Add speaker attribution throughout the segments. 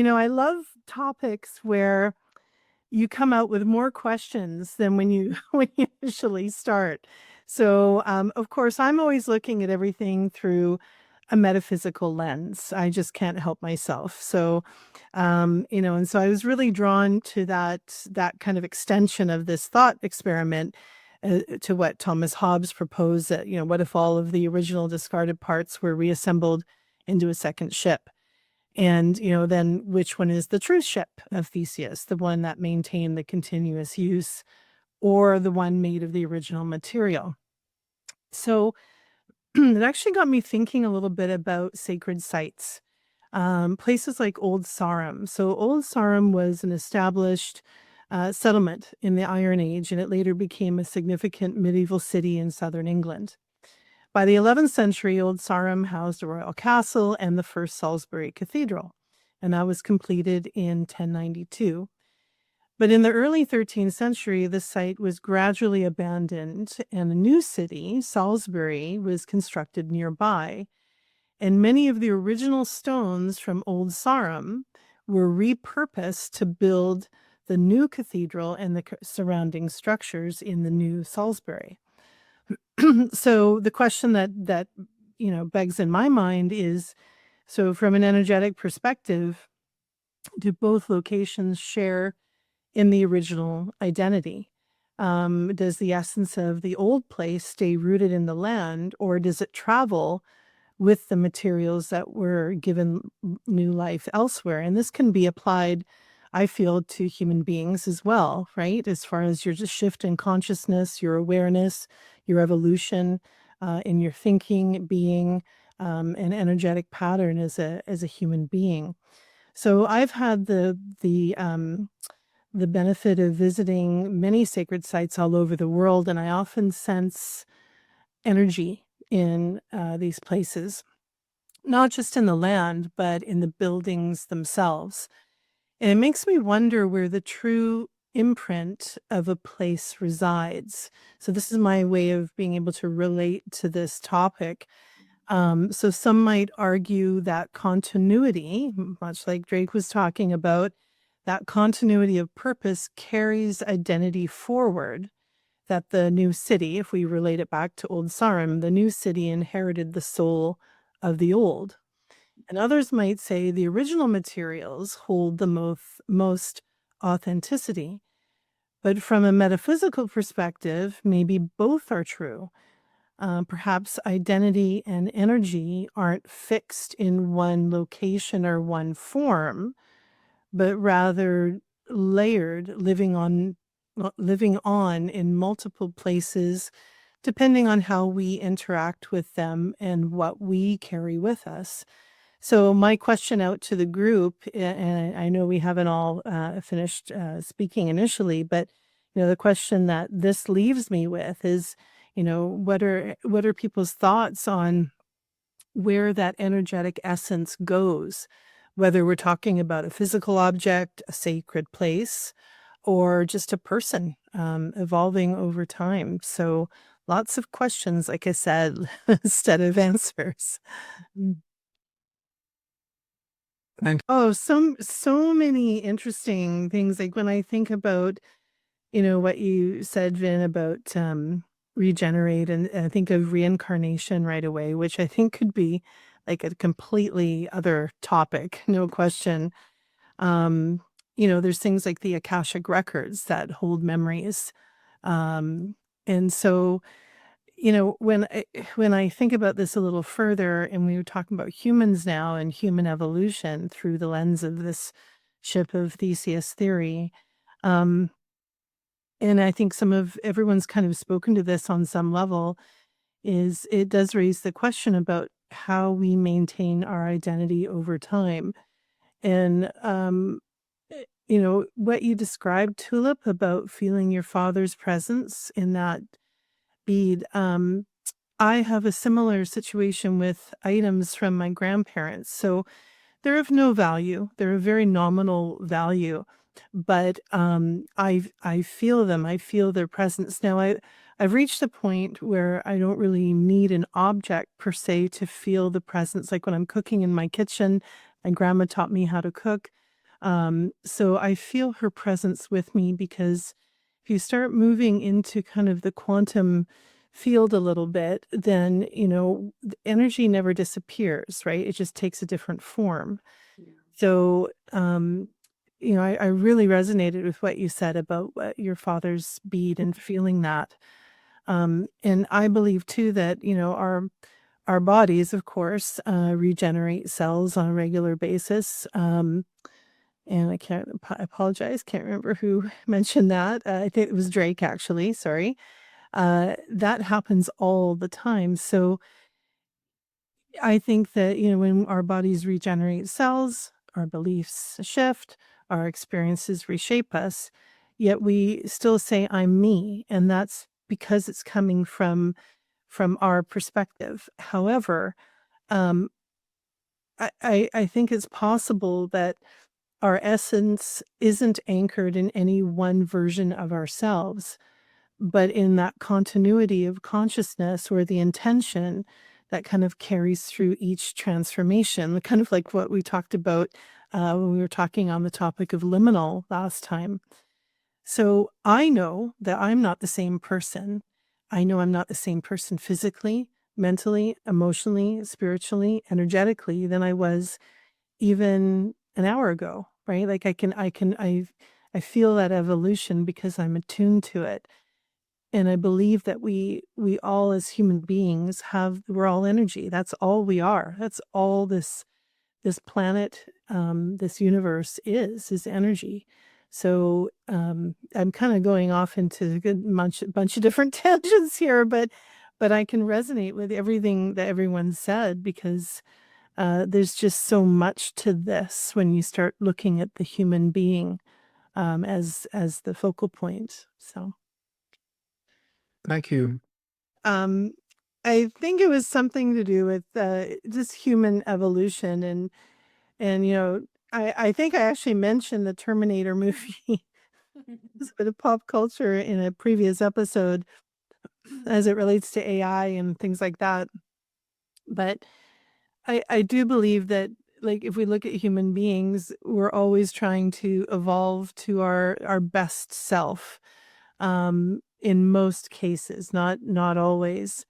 Speaker 1: I love topics where you come out with more questions than when you when you initially start. So, of course, I'm always looking at everything through a metaphysical lens. I just can't help myself. So, and so I was really drawn to that kind of extension of this thought experiment to what Thomas Hobbes proposed that, what if all of the original discarded parts were reassembled into a second ship? And, then which one is the true ship of Theseus, the one that maintained the continuous use or the one made of the original material? So it actually got me thinking a little bit about sacred sites, places like Old Sarum. So Old Sarum was an established settlement in the Iron Age, and it later became a significant medieval city in southern England. By the 11th century, Old Sarum housed a royal castle and the first Salisbury Cathedral, and that was completed in 1092. But in the early 13th century, the site was gradually abandoned, and a new city, Salisbury, was constructed nearby. And many of the original stones from Old Sarum were repurposed to build the new cathedral and the surrounding structures in the new Salisbury. So the question that begs in my mind is, so from an energetic perspective, do both locations share in the original identity? Does the essence of the old place stay rooted in the land, or does it travel with the materials that were given new life elsewhere? And this can be applied, I feel, to human beings as well, right? As far as your just shift in consciousness, your awareness, your evolution in your thinking, being, an energetic pattern as a human being. So I've had the benefit of visiting many sacred sites all over the world, and I often sense energy in these places, not just in the land, but in the buildings themselves. And it makes me wonder where the true imprint of a place resides. So this is my way of being able to relate to this topic. So some might argue that continuity, much like Drake was talking about, that continuity of purpose carries identity forward. That the new city, if we relate it back to Old Sarum, the new city inherited the soul of the old. And others might say the original materials hold the most authenticity. But from a metaphysical perspective, maybe both are true. Perhaps identity and energy aren't fixed in one location or one form, but rather layered, living on in multiple places, depending on how we interact with them and what we carry with us. So my question out to the group, and I know we haven't all finished speaking initially, but the question that this leaves me with is, what are people's thoughts on where that energetic essence goes, whether we're talking about a physical object, a sacred place, or just a person evolving over time. So lots of questions, like I said, instead of answers.
Speaker 2: Thank
Speaker 1: Oh, so many interesting things. Like when I think about, what you said, Vin, about regenerate, and I think of reincarnation right away, which I think could be like a completely other topic, no question. There's things like the Akashic records that hold memories. And so, when I think about this a little further, and we were talking about humans now and human evolution through the lens of this Ship of Theseus theory, um, and I think some of everyone's kind of spoken to this on some level, is it does raise the question about how we maintain our identity over time. And, what you described, Tulip, about feeling your father's presence in that bead, I have a similar situation with items from my grandparents. So they're of no value. They're a very nominal value, but I feel them. I feel their presence. Now I've reached a point where I don't really need an object per se to feel the presence. Like when I'm cooking in my kitchen, my grandma taught me how to cook. So I feel her presence with me, because if you start moving into kind of the quantum field a little bit, then, the energy never disappears, right? It just takes a different form. So, I really resonated with what you said about your father's bead and feeling that. And I believe too that, our bodies, of course, regenerate cells on a regular basis. And I apologize, can't remember who mentioned that. I think it was Drake, actually. Sorry. That happens all the time. So I think that, when our bodies regenerate cells, our beliefs shift, our experiences reshape us, yet we still say, I'm me. And that's because it's coming from our perspective. However, um, I think it's possible that our essence isn't anchored in any one version of ourselves, but in that continuity of consciousness, or the intention that kind of carries through each transformation, kind of like what we talked about when we were talking on the topic of liminal last time. So I know that I'm not the same person. I know I'm not the same person physically, mentally, emotionally, spiritually, energetically than I was even an hour ago, right? Like I feel that evolution because I'm attuned to it. And I believe that we all, as human beings, we're all energy. That's all we are. That's all this planet, this universe is energy. So I'm kind of going off into a good bunch of different tangents here, but I can resonate with everything that everyone said, because there's just so much to this when you start looking at the human being as the focal point. So
Speaker 2: Thank you.
Speaker 1: um, I think it was something to do with just human evolution, and I think I actually mentioned the Terminator movie. It's a bit of pop culture in a previous episode as it relates to AI and things like that. But I do believe that, like, if we look at human beings, we're always trying to evolve to our best self. In most cases, not always.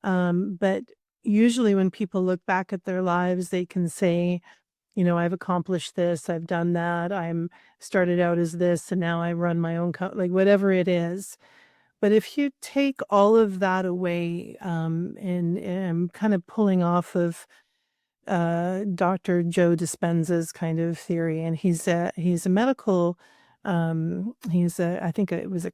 Speaker 1: But usually when people look back at their lives, they can say, I've accomplished this, I've done that, I'm started out as this, and now I run my own like whatever it is. But if you take all of that away, and I'm kind of pulling off of Dr. Joe Dispenza's kind of theory, and he's a medical, I think it was is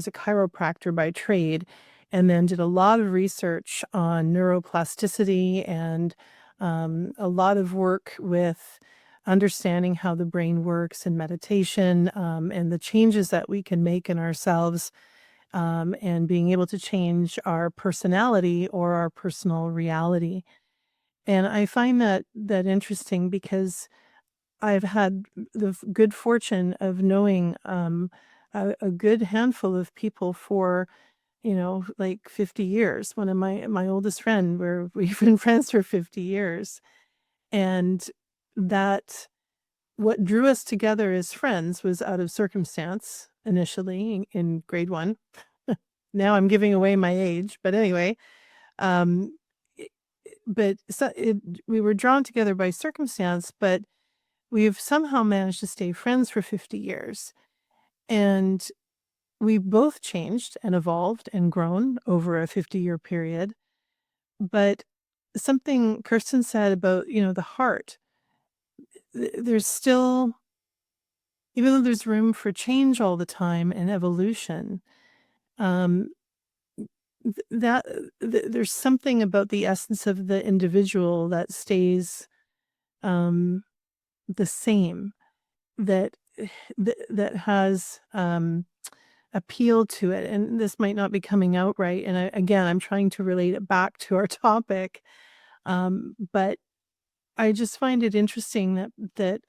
Speaker 1: a chiropractor by trade, and then did a lot of research on neuroplasticity, and a lot of work with understanding how the brain works and meditation, and the changes that we can make in ourselves, and being able to change our personality or our personal reality. And I find that interesting, because I've had the good fortune of knowing a good handful of people for, like 50 years. One of my oldest friend, where we've been friends for 50 years. And that what drew us together as friends was out of circumstance initially in grade one. Now I'm giving away my age, but anyway, um, we were drawn together by circumstance, but we've somehow managed to stay friends for 50 years. And we both changed and evolved and grown over a 50-year period. But something Kirstyn said about, the heart, there's still, even though there's room for change all the time and evolution, um, there's something about the essence of the individual that stays um, the same, that that has appeal to it. And this might not be coming out right. And again, I'm trying to relate it back to our topic. But I just find it interesting that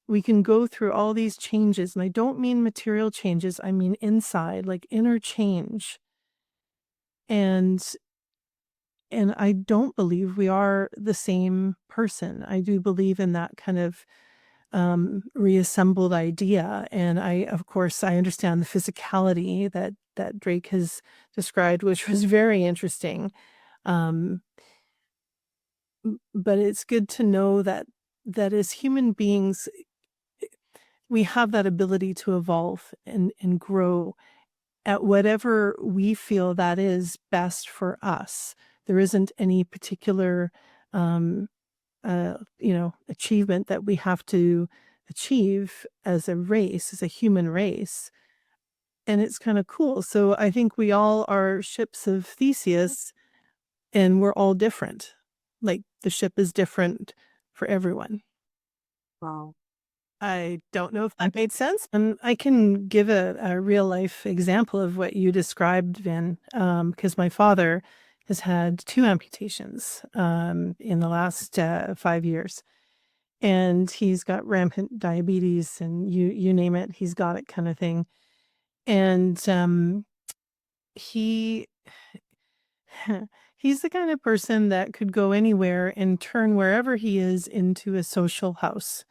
Speaker 1: we can go through all these changes. And I don't mean material changes, I mean inside, like inner change. And I don't believe we are the same person. I do believe in that kind of reassembled idea. And of course, I understand the physicality that Drake has described, which was very interesting. Um, but it's good to know that as human beings, we have that ability to evolve and grow at whatever we feel that is best for us. There isn't any particular, achievement that we have to achieve as a race, as a human race. And it's kind of cool. So I think we all are ships of Theseus, and we're all different. Like the ship is different for everyone.
Speaker 3: Wow.
Speaker 1: I don't know if that made sense. And I can give a real life example of what you described, Vin, because my father has had 2 amputations in the last 5 years. And he's got rampant diabetes, and you name it, he's got it, kind of thing. And he he's the kind of person that could go anywhere and turn wherever he is into a social house.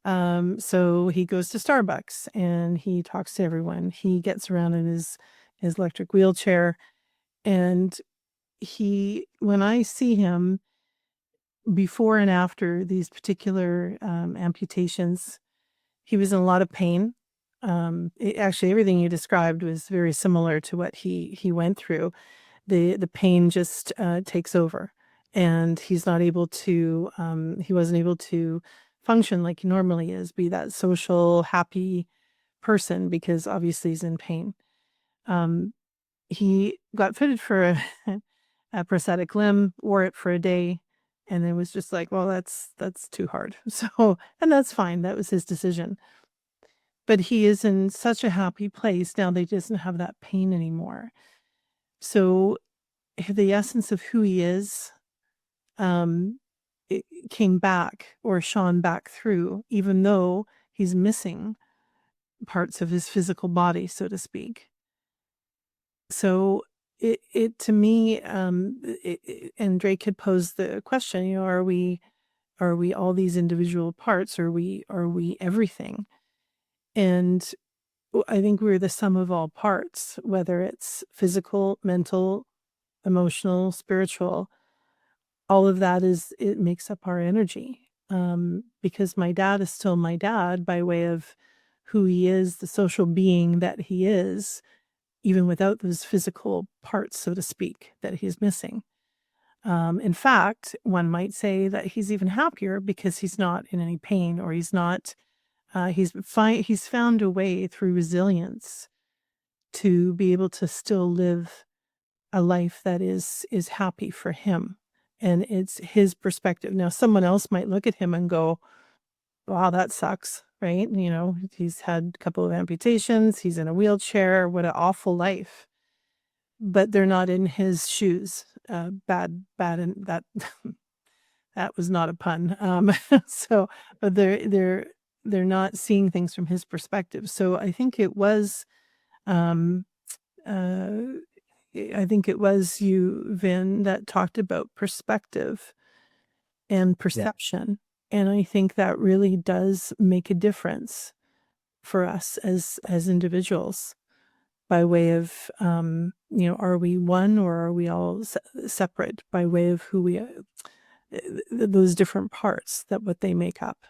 Speaker 1: So he goes to Starbucks and he talks to everyone. He gets around in his electric wheelchair, and when I see him before and after these particular amputations, he was in a lot of pain. Actually, everything you described was very similar to what he went through. The pain just takes over, and he's not able to. He wasn't able to function like he normally is, be that social, happy person, because obviously he's in pain. He got fitted for a prosthetic limb, wore it for a day, and it was just like, well, that's too hard. So, and that's fine. That was his decision. But he is in such a happy place now that he doesn't have that pain anymore. So the essence of who he is, it came back or shone back through, even though he's missing parts of his physical body, so to speak. So it to me, and Drake had posed the question, are we all these individual parts? Are we everything? And I think we're the sum of all parts, whether it's physical, mental, emotional, spiritual. All of that it makes up our energy. Because my dad is still my dad by way of who he is, the social being that he is, even without those physical parts, so to speak, that he's missing. In fact, one might say that he's even happier because he's not in any pain, or he's not. He's found a way through resilience to be able to still live a life that is happy for him, and it's his perspective. Now, someone else might look at him and go, "Wow, that sucks," right? He's had a couple of amputations. He's in a wheelchair. What an awful life. But they're not in his shoes. Bad, and that that was not a pun. So, but they're not seeing things from his perspective. So I think it was, um, I think it was you, Vin, that talked about perspective and perception. And I think that really does make a difference for us as individuals, by way of, are we one, or are we all separate by way of who we those different parts, that what they make up.